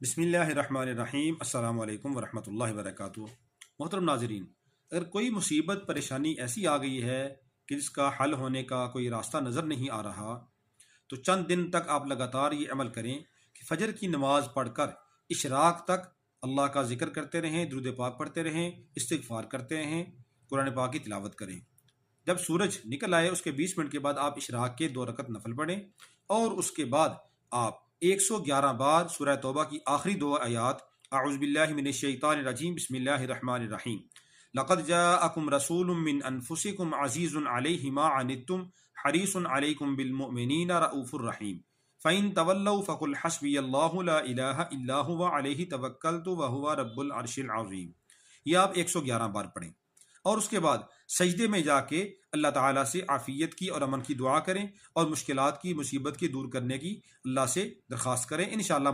بسم اللہ الرحمن الرحیم۔ السلام علیکم ورحمۃ اللہ وبرکاتہ۔ محترم ناظرین، اگر کوئی مصیبت پریشانی ایسی آ گئی ہے کہ جس کا حل ہونے کا کوئی راستہ نظر نہیں آ رہا، تو چند دن تک آپ لگاتار یہ عمل کریں کہ فجر کی نماز پڑھ کر اشراق تک اللہ کا ذکر کرتے رہیں، درود پاک پڑھتے رہیں، استغفار کرتے رہیں، قرآن پاک کی تلاوت کریں۔ جب سورج نکل آئے اس کے 20 منٹ کے بعد آپ اشراق کے 2 رکعت نفل پڑھیں، اور اس کے بعد آپ 111 بار سورہ توبہ کی آخری 2 آیات اعوذ باللہ من الشیطان الرجیم بسم اللہ الرحمن الرحیم لقد جاءکم رسول من انفسکم عزیز علیہ ما عنتم حریص علیکم بالمؤمنین رؤوف الرحیم فإن تولوا فقل حسبی اللہ لا الہ الا هو علیہ توکلت وهو رب العرش العظیم۔ یہ آپ 111 بار پڑھیں، اور اس کے بعد سجدے میں جا کے اللہ تعالیٰ سے عافیت کی اور امن کی دعا کریں، اور مشکلات کی، مصیبت کی دور کرنے کی اللہ سے درخواست کریں۔ انشاءاللہ